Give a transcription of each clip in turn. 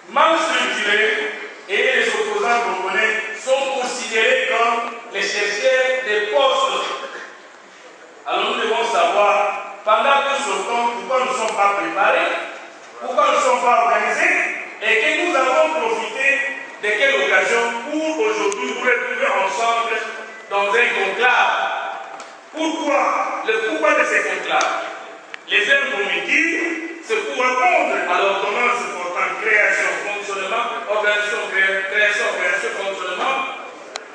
mal structurés et les opposants congolais sont considérés comme les chercheurs des postes. Alors nous devons savoir, pendant tout ce temps, pourquoi nous ne sommes pas préparés, pourquoi nous ne sommes pas organisés, et que nous avons profité de quelle occasion pour aujourd'hui nous retrouver ensemble dans un conclave. Pourquoi? Le pourquoi de ces conclaves? Les uns vont me dire, c'est pour répondre à l'ordonnance portant création, fonctionnement, organisation, création, fonctionnement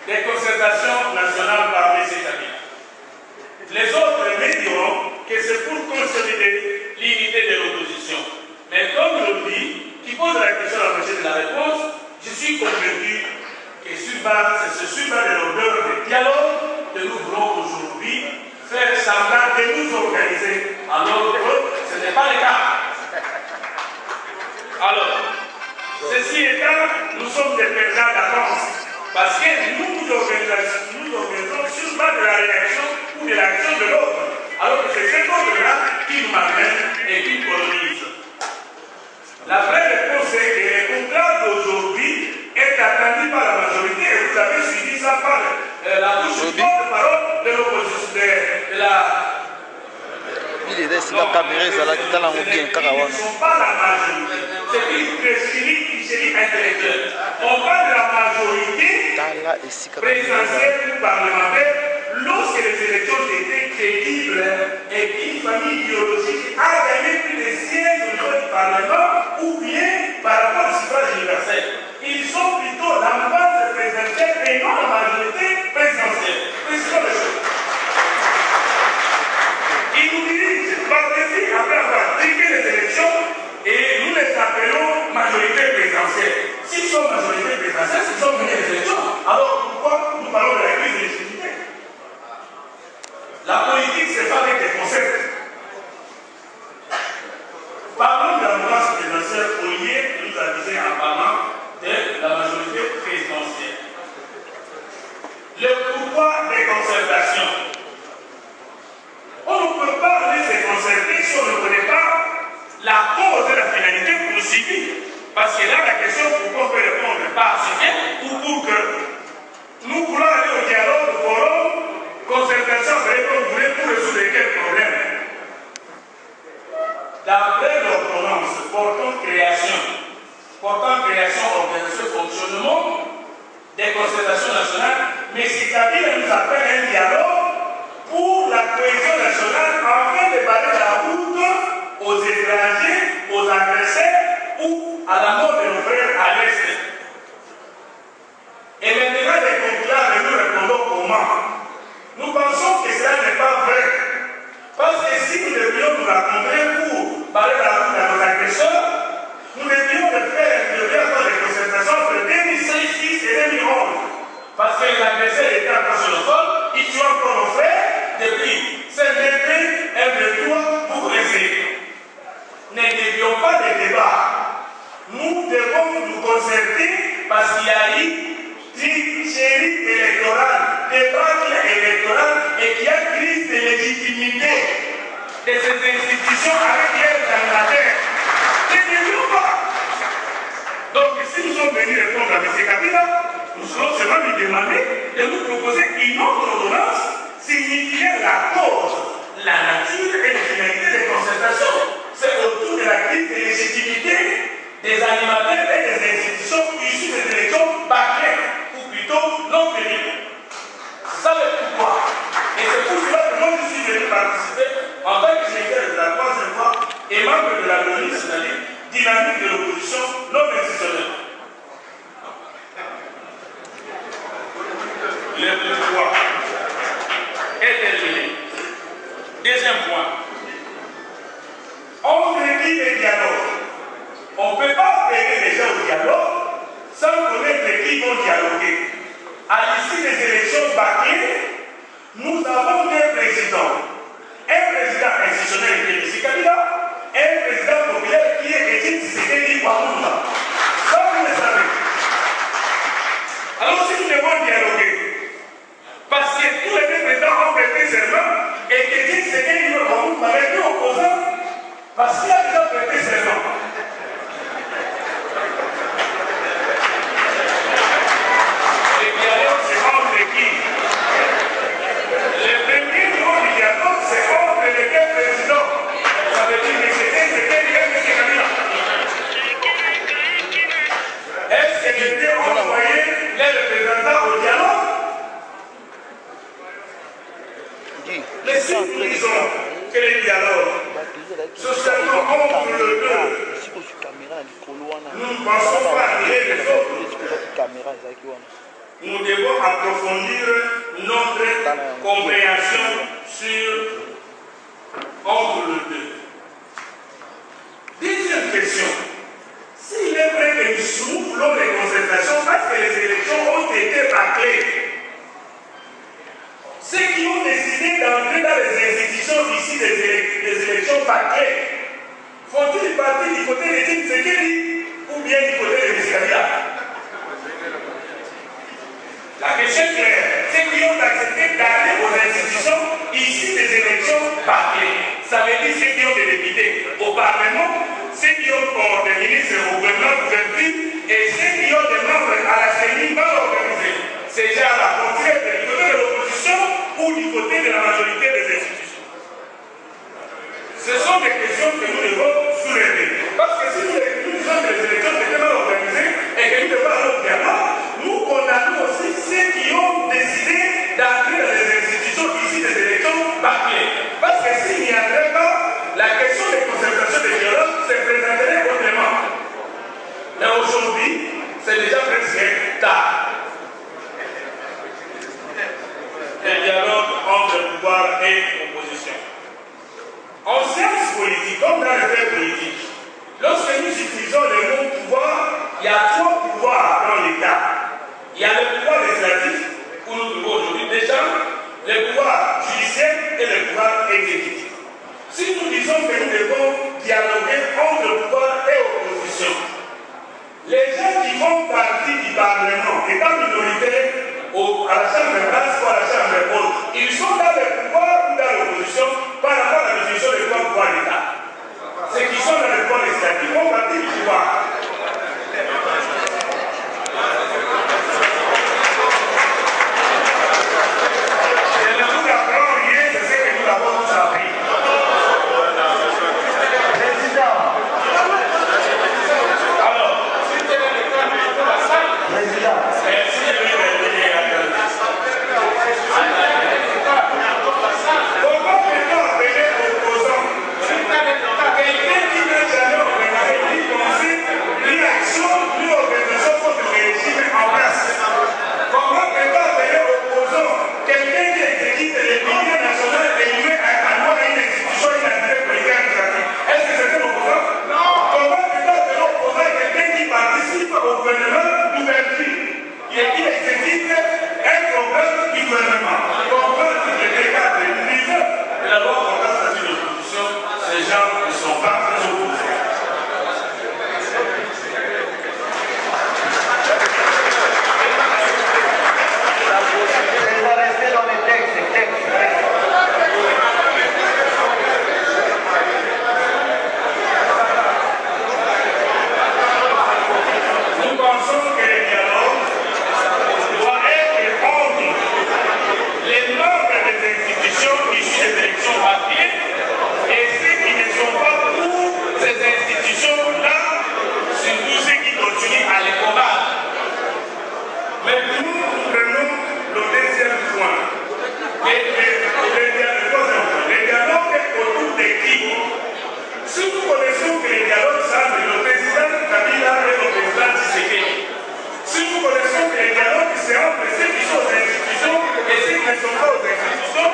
des concertations nationales parmi ces cabinets. Les autres me diront que c'est pour consolider l'unité de l'opposition. Mais comme je le dis, qui pose la question à la recherche de la réponse, je suis convaincu que c'est sur base de l'odeur de dialogue que nous voulons aujourd'hui faire semblant de nous organiser, alors que ce n'est pas le cas. Alors, ceci étant, nous sommes des perdants d'avance, parce que nous organisons sur base de la réaction ou de l'action de l'autre, alors que c'est cet autre-là qui nous amène et qui nous colonise. La vraie réponse est que le conclave d'aujourd'hui est attendu par la majorité, et vous avez suivi ça par la bouche de parole de l'opposition, de la... Ils ne sont pas la majorité, c'est une tricherie intellectuelle. On parle de la majorité présidentielle ou parlementaire lorsque les élections étaient crédibles et qu'une famille idéologique a gagné plus de sièges au niveau du Parlement ou bien par rapport au suffrage universel. Ils sont plutôt la masse présidentielle et non la majorité présidentielle. Précisons les choses. Ils nous dirigent par défi après avoir triqué les élections et nous les appelons majorité présidentielle. S'ils sont majorité présidentielle, s'ils sont menés les élections, alors pourquoi nous parlons de la crise de légitimité? La politique, c'est pas avec des concepts. Parlons de la mouvance présidentielle au lieu de nous aviser en parlant de la majorité présidentielle. Le pourquoi des concertations. On ne peut pas aller se concerter si on ne connaît pas la cause et la finalité poursuivie. Parce que là, la question pourquoi on peut répondre pas à ce ou pour que nous voulons aller au dialogue, au forum, concertation, vous voulez pour résoudre quel problème. D'après l'ordonnance portant création, organisation, fonctionnement des concertations nationales, M. Kabila nous appelle un dialogue pour la cohésion nationale afin de barrer la route aux étrangers, aux agresseurs ou à la mort de nos frères à l'Est. Et maintenant, les conclaves, nous répondons comment? Nous pensons que cela n'est pas vrai. Parce que si nous devions nous rencontrer pour barrer la route à nos agresseurs, nous devions faire des concertations entre 2006 et 2011. Parce que les agresseurs étaient encore sur le sol, ils tuent encore nos frères depuis CNDP, M23 pour essayer. Ne devions pas de débat. Nous devons nous concerter parce qu'il y a eu tricherie électorale, débâcle électoral et qu'il y a crise de légitimité de ces institutions avec les candidatures. Ne devions pas. Donc si nous sommes venus répondre à M. Kabila, nous serons seulement lui demander de nous proposer une autre ordonnance signifiant la cause, la nature et les finalités des concertations. C'est autour de la crise de légitimité des animateurs et des institutions issues des élections bâclées, ou plutôt non pénibles. C'est ça le pourquoi. Et c'est pour cela que moi je suis venu participer en tant que secrétaire de la troisième fois et membre de la LONI, c'est-à-dire dynamique de l'opposition non institutionnelle. Le pourquoi est terminé. Deuxième point. On prédit les dialogues. On ne peut pas appeler les gens au dialogue sans connaître qui vont dialoguer. À l'issue des élections bâclées, nous avons deux présidents. Un président institutionnel qui est M. Kabila, un président populaire qui est Etienne Tshisekedi Wamunda. Ça, vous le savez. Alors, si nous devons dialoguer, parce que tous les deux présidents ont prêté serment et qu'Etienne Tshisekedi Wamunda avait été opposant, parce qu'il a déjà prêté serment. les représentants au dialogue. Mais si nous disons que les dialogues, socialement entre le deux, nous ne pensons pas à les autres. Nous devons approfondir notre compréhension sur entre le deux. Deuxième question. S'il est vrai que nous soufflons les concertations parce que les élections ont été bâclées, ceux qui ont décidé d'entrer dans les institutions ici des élections bâclées, faut-ils partir du côté de Tim Sekeli ou bien du côté de Miskabila? La question est claire. Ceux qui ont accepté d'aller aux institutions ici des élections bâclées, ça veut dire ceux qui ont des députés au Parlement, ceux qui ont des ministres au gouvernement gouvernement et ceux qui ont des membres à la CENI mal organisés. C'est déjà la frontière du côté de l'opposition ou du côté de la majorité des institutions. Ce sont des questions que nous devons soulever. Parce que si nous disons que les élections étaient mal organisées et que nous devons aller au dialogue, nous condamnons aussi ceux qui ont décidé d'entrer dans les institutions ici des élections bâclées. Parce que s'il n'y avait pas, la question des concertations des dialogues se présenterait autrement. Mais aujourd'hui, c'est déjà presque tard. Le dialogue entre pouvoir et opposition. En sciences politiques, comme dans les faits politiques, lorsque nous utilisons le mot pouvoir, il y a trois pouvoirs dans l'État. Il y a le pouvoir législatif, où nous trouvons aujourd'hui déjà, le pouvoir judiciaire et le pouvoir exécutif. Si nous disons que nous devons dialoguer entre pouvoir et opposition, les gens qui font partie du Parlement, étant minoritaires, à la chambre basse ou à la chambre haute, ils sont dans le pouvoir ou dans l'opposition par rapport à la définition du pouvoir d'État. Ceux qui sont dans le pouvoir législatif font partie du pouvoir. Je ne vous apprends rien, c'est ce que nous avons tous appris. Alors, si tel est le cas, comment peut-on appeler opposant quelqu'un qui n'a jamais organisé ni conseil, ni action, ni organisation contre le régime en place? Comment peut-on appeler opposant quelqu'un qui exécute les budgets nationaux éliminés à une institution, une activité politique administrative? Est-ce que c'est un opposant? Non. Comment peut-on appeler opposant quelqu'un qui participe au gouvernement d'ouverture et qui exécute un programme du gouvernement? Comprendre les dégâts de l'unité de la loi portant statut de l'opposition, ces gens ne sont pas très opposés. Elle va rester dans les textes. Nous pensons que le dialogue doit être entre les membres des institutions issues des élections papier et ceux qui ne sont pas pour ces institutions-là, surtout ceux qui continuent à les combattre. Mais nous prenons le deuxième point. Le dialogue est autour des qui? Si nous connaissons que le dialogue c'est entre le président Kabila et le président Tshisekedi, si nous connaissons que le dialogue c'est entre ceux qui sont aux institutions et ceux qui ne sont pas aux institutions,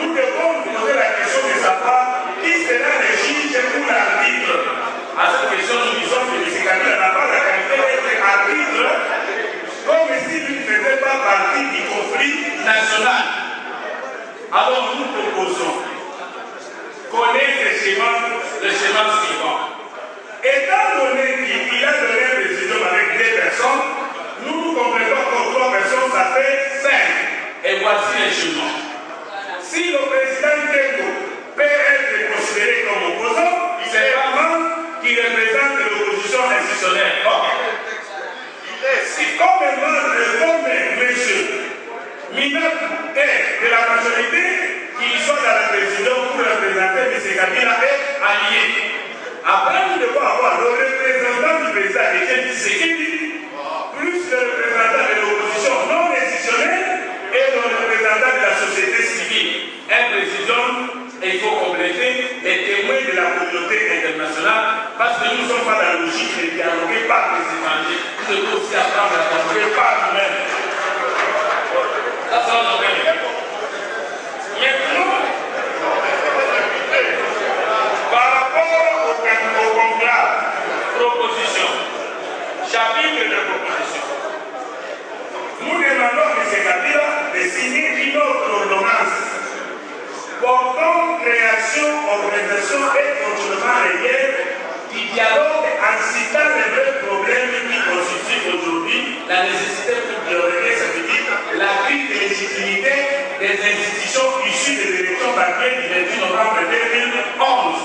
nous devons nous poser la question de savoir qui sera le juge ou l'arbitre. À cette question, nous disons que M. Kabila n'a pas la qualité d'être arbitre, comme s'il ne faisait pas partie du conflit national. Alors nous proposons connaître le schéma suivant. Étant donné qu'il a donné une décision avec 2 personnes, nous comprenons que 3 personnes, ça fait 5. Et voici les chemins. Si le président Kengo peut être considéré comme opposant, c'est vraiment qu'il représente l'opposition institutionnelle. Si comme M. Minakou est de la majorité, qu'il soit dans la présidence pour représenter M. Kabila est allié. Après, nous devons avoir le représentant du président Etienne Tshisekedi, plus le représentant de l'opposition personnalité, nous devons aussi apprendre à construire par nous-mêmes. Ça, c'est notre problème. Maintenant, par rapport au conclave, proposition, chapitre de proposition, nous demandons à M. Kabila de signer une autre ordonnance portant création, organisation et fonctionnement réel du dialogue incitant les vrais problèmes qui constituent aujourd'hui la nécessité de régler, ça veut dire la crise de légitimité des institutions issues des élections papiers du 28 novembre 2011.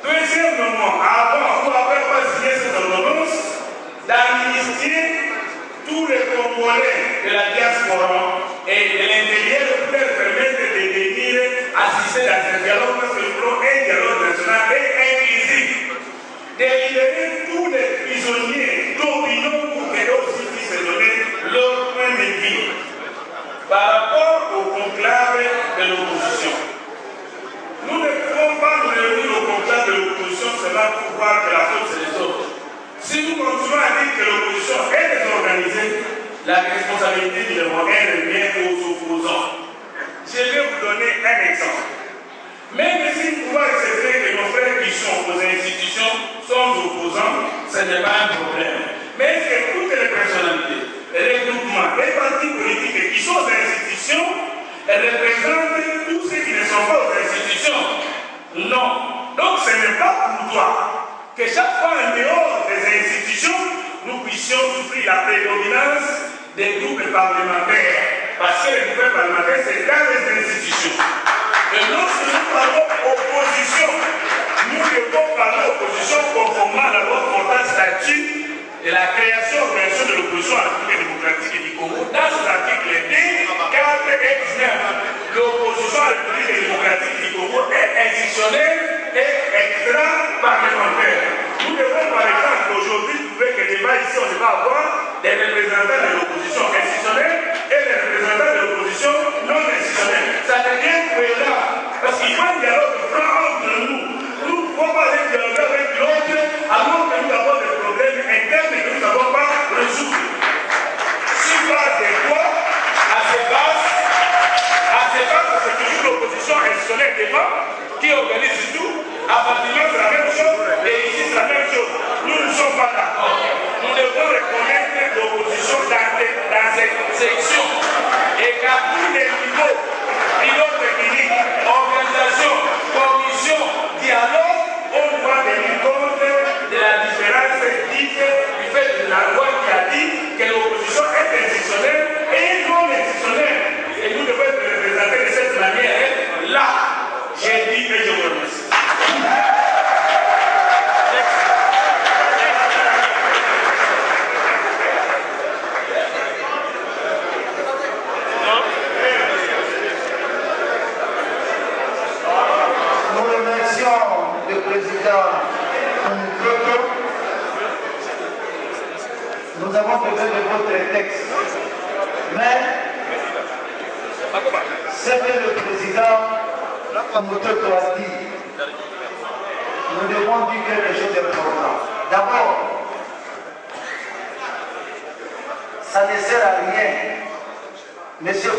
Deuxièmement, avant ou après avoir signé cette ordonnance, d'amnistier tous les Congolais de la diaspora et de l'intérieur pour leur permettre de venir assister à ce dialogue parce que nous voulons un dialogue national et inclusif. De libérer tous les prisonniers d'opinion pour qu'ils aussi puissent donner leur point de vue par rapport au conclave de l'opposition. Nous ne pouvons pas nous réunir au conclave de l'opposition seulement pour voir que la faute c'est les autres. Si nous continuons à dire que l'opposition est désorganisée, la responsabilité du moyen revient aux opposants. Je vais vous donner un exemple. Même si nous pouvons accepter que nos frères qui sont aux institutions sont opposants, ce n'est pas un problème. Mais est-ce que toutes les personnalités, les groupements, les partis politiques qui sont aux institutions, représentent tous ceux qui ne sont pas aux institutions? Non. Donc ce n'est pas pour toi que chaque fois en dehors des institutions, nous puissions souffrir la prédominance des groupes parlementaires. Parce que les groupes parlementaires, c'est dans les institutions. Et lorsque nous parlons opposition, nous devons parler opposition conformément à la loi portant statut de la création et organisation de l'opposition à la République démocratique du Congo. Dans cet article 2, 4 et 19, l'opposition à la République démocratique du Congo est institutionnelle et extra-parlementaire. Nous devons par exemple aujourd'hui trouver que débat ici, on ne va avoir des représentants de l'opposition institutionnelle et des représentants de l'opposition non institutionnelle. Ça devient cohérent parce qu'il faut un dialogue franc entre nous. Nous ne pouvons pas aller dialoguer avec l'autre alors que nous avons des problèmes internes et que nous n'avons pas résoudre. Sur base de quoi? À ces bases, c'est toujours l'opposition institutionnelle débat qui organise tout. À Fatima, c'est la même chose, et ici, c'est la même chose. Nous ne sommes pas d'accord. Nous devons reconnaître l'opposition dans cette section. Et qu'à tous les niveaux, pilote technique, organisation, commission, dialogue, on doit tenir compte de la différence dite du fait de la loi qui a dit que l'opposition est institutionnelle et non institutionnelle. Et nous devons être représentés de cette manière-là. J'ai dit et je vous remercie. Nous remercions le président Moukoto. Nous avons besoin de votre texte. Mais ce que le président Moukoto a dit, nous devons dire quelque chose d'important. D'abord, ça ne sert à rien. Monsieur